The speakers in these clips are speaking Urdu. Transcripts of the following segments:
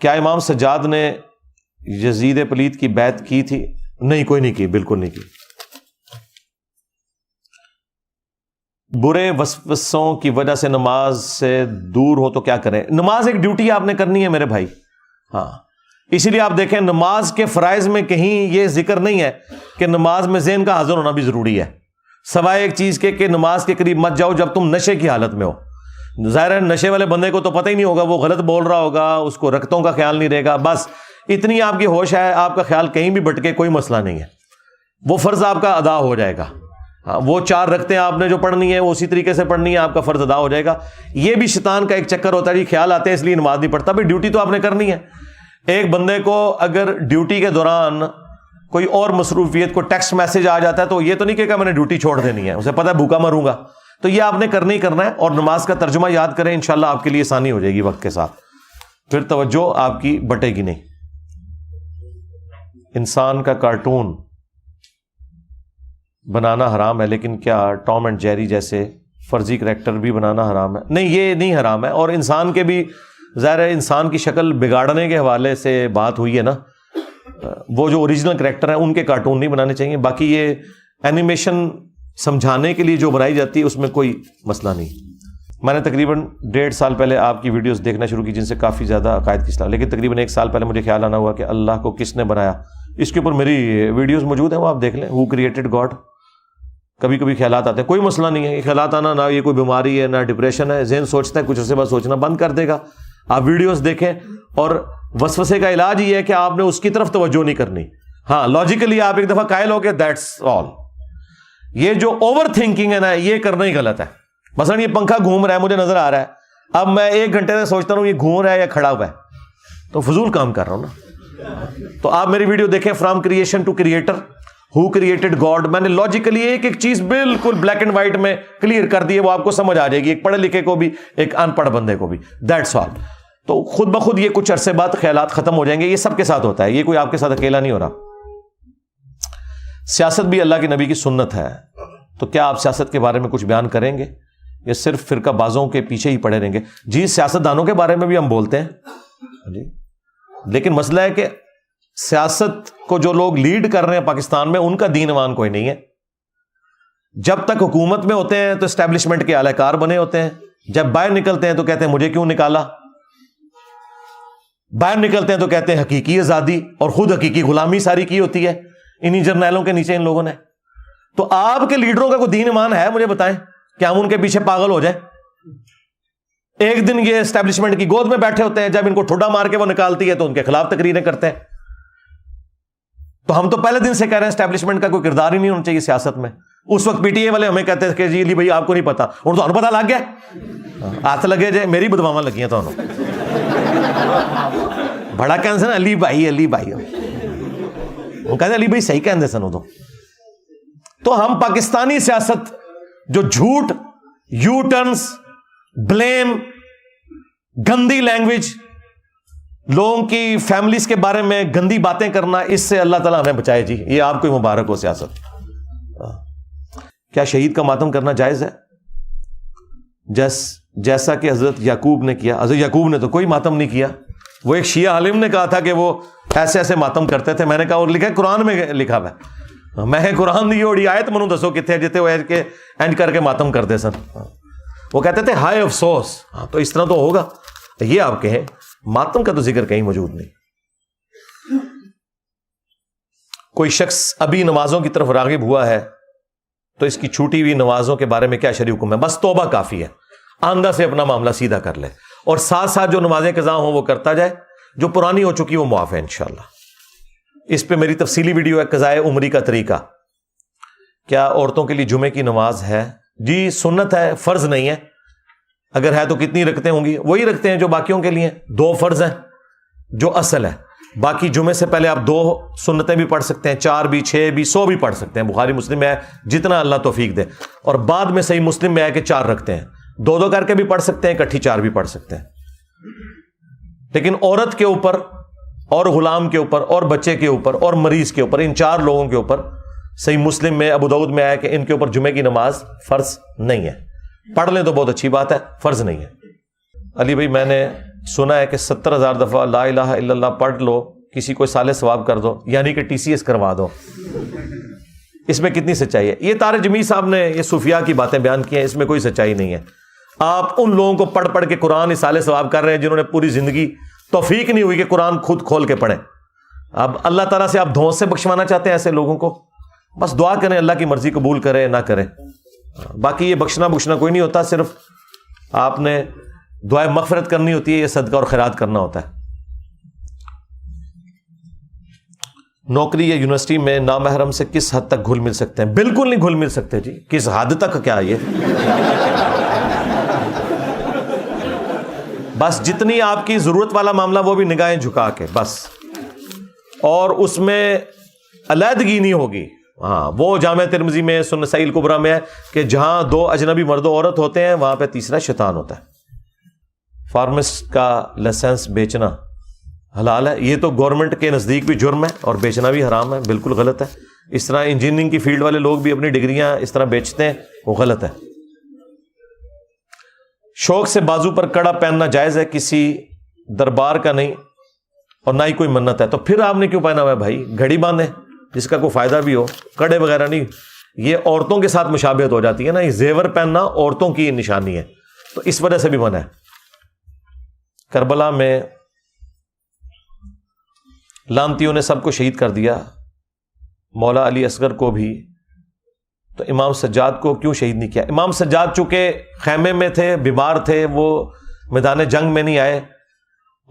کیا امام سجاد نے یزید پلید کی بیعت کی تھی؟ نہیں، کوئی نہیں کی، بالکل نہیں کی. برے وسوسوں کی وجہ سے نماز سے دور ہو تو کیا کریں؟ نماز ایک ڈیوٹی آپ نے کرنی ہے میرے بھائی. ہاں، اسی لیے آپ دیکھیں نماز کے فرائض میں کہیں یہ ذکر نہیں ہے کہ نماز میں ذہن کا حاضر ہونا بھی ضروری ہے، سوائے ایک چیز کے کہ نماز کے قریب مت جاؤ جب تم نشے کی حالت میں ہو. ظاہر ہے نشے والے بندے کو تو پتہ ہی نہیں ہوگا، وہ غلط بول رہا ہوگا، اس کو رکعتوں کا خیال نہیں رہے گا، بس اتنی آپ کی ہوش ہے، آپ کا خیال کہیں بھی بھٹکے کوئی مسئلہ نہیں ہے، وہ فرض آپ کا ادا ہو جائے گا. وہ 4 رکعتیں آپ نے جو پڑھنی ہے وہ اسی طریقے سے پڑھنی ہے، آپ کا فرض ادا ہو جائے گا. یہ بھی شیطان کا ایک چکر ہوتا ہے، جی خیال آتے ہیں اس لیے نماز نہیں پڑھتا. بھائی ڈیوٹی تو آپ نے کرنی ہے. ایک بندے کو اگر ڈیوٹی کے دوران کوئی اور مصروفیت کو ٹیکسٹ میسج آ جاتا ہے تو یہ تو نہیں کہ میں نے ڈیوٹی چھوڑ دینی ہے، اسے پتہ ہے بھوکا مروں گا. تو یہ آپ نے کرنا ہی کرنا ہے، اور نماز کا ترجمہ یاد کریں، انشاءاللہ آپ کے لیے آسانی ہو جائے گی وقت کے ساتھ، پھر توجہ آپ کی بٹے گی نہیں. انسان کا کارٹون بنانا حرام ہے، لیکن کیا ٹام اینڈ جیری جیسے فرضی کریکٹر بھی بنانا حرام ہے؟ نہیں، یہ نہیں حرام ہے. اور انسان کے بھی ظاہر ہے انسان کی شکل بگاڑنے کے حوالے سے بات ہوئی ہے نا، وہ جو اوریجنل کریکٹر ہیں ان کے کارٹون نہیں بنانے چاہیے. باقی یہ اینیمیشن سمجھانے کے لیے جو بنائی جاتی ہے اس میں کوئی مسئلہ نہیں. میں نے تقریباً 1.5 سال پہلے آپ کی ویڈیوز دیکھنا شروع کی جن سے کافی زیادہ عقائد کی اصلاح، لیکن تقریباً 1 سال پہلے مجھے خیال آنا ہوا کہ اللہ کو کس نے بنایا. اس کے اوپر میری ویڈیوز موجود ہیں، وہ آپ دیکھ لیں، ہو کریٹڈ گاڈ. کبھی کبھی خیالات آتے ہیں، کوئی مسئلہ نہیں ہے، یہ خیالات آنا نہ یہ کوئی بیماری ہے نہ ڈپریشن ہے. ذہن سوچتا ہے، کچھ عرصے بعد سوچنا بند کر دے گا. آپ ویڈیوز دیکھیں، اور وسوسے کا علاج یہ ہے کہ آپ نے اس کی طرف توجہ نہیں کرنی. ہاں لاجیکلی آپ ایک دفعہ قائل ہو گئے، دیٹس آل. یہ جو اوور تھنکنگ ہے نا، یہ کرنا ہی غلط ہے. مثلا یہ پنکھا گھوم رہا ہے، مجھے نظر آ رہا ہے، اب میں 1 گھنٹے سے سوچتا ہوں یہ گھوم رہا ہے یا کھڑا ہوا ہے، تو فضول کام کر رہا ہوں نا. تو آپ میری ویڈیو دیکھیں، from creation to creator, who created God. میں نے لاجیکلی ایک ایک چیز بالکل بلیک اینڈ وائٹ میں کلیئر کر دی ہے، وہ آپ کو سمجھ آ جائے گی، ایک پڑھے لکھے کو بھی، ایک ان پڑھ بندے کو بھی. That's all. تو خود بخود یہ کچھ عرصے بعد خیالات ختم ہو جائیں گے. یہ سب کے ساتھ ہوتا ہے، یہ کوئی آپ کے ساتھ اکیلا نہیں ہو رہا. سیاست بھی اللہ کے نبی کی سنت ہے، تو کیا آپ سیاست کے بارے میں کچھ بیان کریں گے یا صرف فرقہ بازوں کے پیچھے ہی پڑے رہیں گے؟ جی سیاست دانوں کے بارے میں بھی ہم بولتے ہیں جی، لیکن مسئلہ ہے کہ سیاست کو جو لوگ لیڈ کر رہے ہیں پاکستان میں، ان کا دین ایمان کوئی نہیں ہے. جب تک حکومت میں ہوتے ہیں تو اسٹیبلشمنٹ کے اعلی کار بنے ہوتے ہیں، جب باہر نکلتے ہیں تو کہتے ہیں مجھے کیوں نکالا. باہر نکلتے ہیں تو کہتے ہیں حقیقی آزادی، اور خود حقیقی غلامی ساری کی ہوتی ہے انہی جرنیلوں کے نیچے ان لوگوں نے. تو آپ کے لیڈروں کا کوئی دین ایمان ہے؟ مجھے بتائیں، کیا ہم ان کے پیچھے پاگل ہو جائیں؟ ایک دن یہ اسٹیبلشمنٹ کی گود میں بیٹھے ہوتے ہیں، جب ان کو ٹھڈا مار کے وہ نکالتی ہے تو ان کے خلاف تقریریں کرتے ہیں. تو ہم تو پہلے دن سے کہہ رہے ہیں اسٹیبلشمنٹ کا کوئی کردار ہی نہیں ہونا چاہیے سیاست میں. اس وقت پی ٹی اے والے ہمیں کہتے ہیں کہ جی علی بھائی آپ کو نہیں پتا، اور تو پتا لگ گیا، ہاتھ لگے جائے میری بدواواں لگیاں تو بڑا کہنے سن علی بھائی علی بھائی، وہ کہتے علی بھائی صحیح کہندے سن. تو ہم پاکستانی سیاست جو جھوٹ، یو ٹرنس، بلیم، گندی لینگویج، لوگوں کی فیملیز کے بارے میں گندی باتیں کرنا، اس سے اللہ تعالیٰ ہمیں بچائے جی. یہ آپ کو مبارک ہو سیاست. کیا شہید کا ماتم کرنا جائز ہے؟ جیسا کہ حضرت یعقوب نے کیا. حضرت یعقوب نے تو کوئی ماتم نہیں کیا. وہ ایک شیعہ عالم نے کہا تھا کہ وہ ایسے ایسے ماتم کرتے تھے. میں نے کہا اور لکھا ہے قرآن میں لکھا ہوا ہے. میں قرآن دی اوڑی آیت منو دسو کتنے جتے وہ کے اینڈ کر کے ماتم کرتے سن. وہ کہتے تھے ہائے افسوس. ہاں تو اس طرح تو ہوگا. یہ آپ کہیں ماتم کا تو ذکر کہیں موجود نہیں. کوئی شخص ابھی نمازوں کی طرف راغب ہوا ہے تو اس کی چھوٹی ہوئی نمازوں کے بارے میں کیا شرعی حکم ہے؟ بس توبہ کافی ہے. آندہ سے اپنا معاملہ سیدھا کر لے، اور ساتھ ساتھ جو نمازیں قضا ہوں وہ کرتا جائے، جو پرانی ہو چکی وہ معاف ہے انشاءاللہ. اس پہ میری تفصیلی ویڈیو ہے، قضاء عمری کا طریقہ. کیا عورتوں کے لیے جمعے کی نماز ہے؟ جی سنت ہے، فرض نہیں ہے. اگر ہے تو کتنی رکھتے ہوں گی؟ وہی رکھتے ہیں جو باقیوں کے لیے. 2 فرض ہیں جو اصل ہے، باقی جمعے سے پہلے آپ 2 سنتیں بھی پڑھ سکتے ہیں، 4 بھی، 6 بھی، 100 بھی پڑھ سکتے ہیں. بخاری مسلم میں ہے جتنا اللہ توفیق دے. اور بعد میں صحیح مسلم میں ہے کہ 4 رکھتے ہیں. 2 کر کے بھی پڑھ سکتے ہیں، اکٹھی 4 بھی پڑھ سکتے ہیں. لیکن عورت کے اوپر اور غلام کے اوپر اور بچے کے اوپر اور مریض کے اوپر، ان 4 لوگوں کے اوپر صحیح مسلم میں، ابو داؤد میں آیا کہ ان کے اوپر جمعے کی نماز فرض نہیں ہے. پڑھ لیں تو بہت اچھی بات ہے، فرض نہیں ہے. علی بھائی میں نے سنا ہے کہ 70,000 دفعہ لا الہ الا اللہ پڑھ لو، کسی کو صالح ثواب کر دو، یعنی کہ TCS کروا دو. اس میں کتنی سچائی ہے؟ یہ طارق جمیل صاحب نے یہ صوفیاء کی باتیں بیان کی ہیں، اس میں کوئی سچائی نہیں ہے. آپ ان لوگوں کو پڑھ پڑھ کے قرآن صالح ثواب کر رہے ہیں جنہوں نے پوری زندگی توفیق نہیں ہوئی کہ قرآن خود کھول کے پڑھیں. اب اللہ تعالیٰ سے آپ دھونس سے بخشوانا چاہتے ہیں ایسے لوگوں کو؟ بس دعا کریں اللہ کی مرضی قبول کرے نہ کرے. باقی یہ بخشنا کوئی نہیں ہوتا، صرف آپ نے دعائے مغفرت کرنی ہوتی ہے، یہ صدقہ اور خیرات کرنا ہوتا ہے. نوکری یا یونیورسٹی میں نامحرم سے کس حد تک گھل مل سکتے ہیں؟ بالکل نہیں گھل مل سکتے جی. کس حد تک کیا یہ؟ بس جتنی آپ کی ضرورت والا معاملہ وہ بھی نگاہیں جھکا کے بس، اور اس میں علیحدگی نہیں ہوگی. ہاں وہ جامع ترمذی میں سنن نسائی الکبریٰ میں ہے کہ جہاں 2 اجنبی مرد و عورت ہوتے ہیں وہاں پہ تیسرا شیطان ہوتا ہے. فارماسٹ کا لائسنس بیچنا حلال ہے، یہ تو گورنمنٹ کے نزدیک بھی جرم ہے اور بیچنا بھی حرام ہے، بالکل غلط ہے. اس طرح انجینئرنگ کی فیلڈ والے لوگ بھی اپنی ڈگریاں اس طرح بیچتے ہیں، وہ غلط ہے. شوق سے بازو پر کڑا پہننا جائز ہے، کسی دربار کا نہیں اور نہ ہی کوئی منت ہے. تو پھر آپ نے کیوں پہنا ہوا ہے بھائی؟ گھڑی باندھیں جس کا کوئی فائدہ بھی ہو، کڑے وغیرہ نہیں. یہ عورتوں کے ساتھ مشابہت ہو جاتی ہے نا، یہ زیور پہننا عورتوں کی نشانی ہے، تو اس وجہ سے بھی منع ہے. کربلا میں لانتیوں نے سب کو شہید کر دیا، مولا علی اصغر کو بھی، تو امام سجاد کو کیوں شہید نہیں کیا؟ امام سجاد چونکہ خیمے میں تھے، بیمار تھے، وہ میدان جنگ میں نہیں آئے،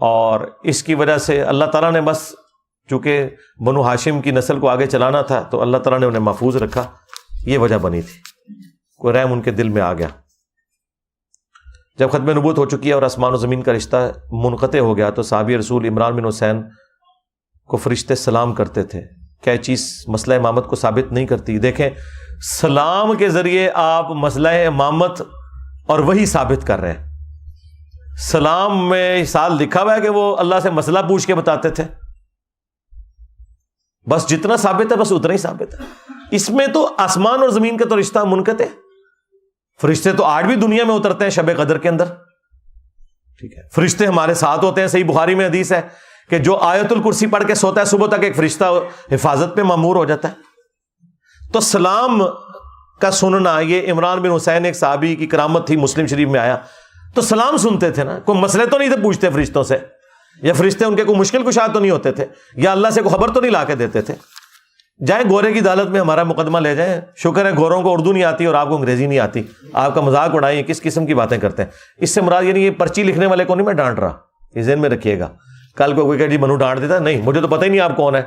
اور اس کی وجہ سے اللہ تعالیٰ نے بس چونکہ بنو ہاشم کی نسل کو آگے چلانا تھا تو اللہ تعالیٰ نے انہیں محفوظ رکھا، یہ وجہ بنی تھی. کوئی رحم ان کے دل میں آ گیا. جب ختم نبوت ہو چکی ہے اور آسمان و زمین کا رشتہ منقطع ہو گیا تو صحابی رسول عمران بن حسین کو فرشتے سلام کرتے تھے. کیا چیز مسئلہ امامت کو ثابت نہیں کرتی؟ دیکھیں، سلام کے ذریعے آپ مسئلہ امامت اور وہی ثابت کر رہے ہیں. سلام میں سال لکھا ہوا ہے کہ وہ اللہ سے مسئلہ پوچھ کے بتاتے تھے. بس جتنا ثابت ہے بس اتنا ہی ثابت ہے. اس میں تو آسمان اور زمین کا تو رشتہ منقطع ہے. فرشتے تو آج بھی دنیا میں اترتے ہیں شب قدر کے اندر، ٹھیک ہے. فرشتے ہمارے ساتھ ہوتے ہیں. صحیح بخاری میں حدیث ہے کہ جو آیت الکرسی پڑھ کے سوتا ہے صبح تک ایک فرشتہ حفاظت پہ مامور ہو جاتا ہے. تو سلام کا سننا، یہ عمران بن حسین ایک صحابی کی کرامت تھی، مسلم شریف میں آیا تو سلام سنتے تھے نا. کوئی مسئلے تو نہیں تھے پوچھتے فرشتوں سے، یا فرشتے ان کے کوئی مشکل کشا تو نہیں ہوتے تھے، یا اللہ سے کوئی خبر تو نہیں لا کے دیتے تھے. جائیں گورے کی عدالت میں ہمارا مقدمہ لے جائیں. شکر ہے گوروں کو اردو نہیں آتی اور آپ کو انگریزی نہیں آتی، آپ کا مذاق اڑائیں. کس قسم کی باتیں کرتے ہیں؟ اس سے مراد یعنی یہ پرچی لکھنے والے کو نہیں میں ڈانٹ رہا، یہ ذہن میں رکھیے گا. کل کو کوئی کہ جی منو ڈانٹ دیتا، نہیں مجھے تو پتہ ہی نہیں آپ کون ہے.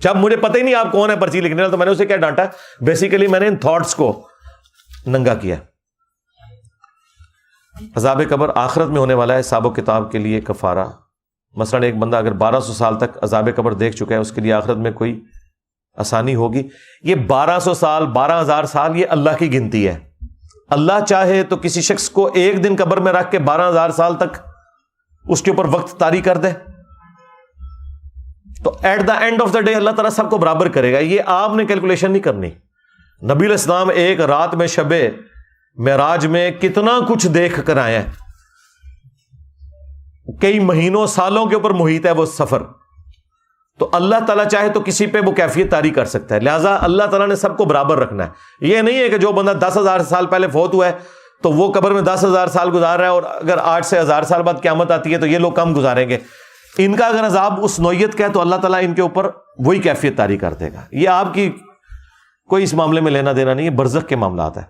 جب مجھے پتہ ہی نہیں آپ کون ہے پرچی لکھنے والا تو میں نے اسے کیا ڈانٹا؟ بیسیکلی میں نے ان تھاٹس کو ننگا کیا. عذاب قبر آخرت میں ہونے والا ہے، حساب و کتاب کے لیے کفارہ. مثلا ایک بندہ اگر 1200 سال تک عذاب قبر دیکھ چکا ہے، اس کے لیے آخرت میں کوئی آسانی ہوگی؟ یہ 1200 سال 12,000 سال یہ اللہ کی گنتی ہے. اللہ چاہے تو کسی شخص کو ایک دن قبر میں رکھ کے 12,000 سال تک اس کے اوپر وقت طاری کر دے، تو at the end of the day اللہ تعالیٰ سب کو برابر کرے گا. یہ آپ نے کیلکولیشن نہیں کرنی. نبی علیہ السلام ایک رات میں شب معراج میں کتنا کچھ دیکھ کر آئے ہیں. کئی مہینوں سالوں کے اوپر محیط ہے وہ سفر. تو اللہ تعالیٰ چاہے تو کسی پہ وہ کیفیت طاری کر سکتا ہے. لہٰذا اللہ تعالیٰ نے سب کو برابر رکھنا ہے. یہ نہیں ہے کہ جو بندہ 10,000 سال پہلے فوت ہوا ہے تو وہ قبر میں 10,000 سال گزار رہا ہے، اور اگر 8 سے 1,000 سال بعد قیامت آتی ہے تو یہ لوگ کم گزاریں گے. ان کا اگر عذاب اس نوعیت کا ہے تو اللہ تعالیٰ ان کے اوپر وہی کیفیت طاری کر دے گا. یہ آپ کی کوئی اس معاملے میں لینا دینا نہیں ہے، برزخ کے معاملات ہے.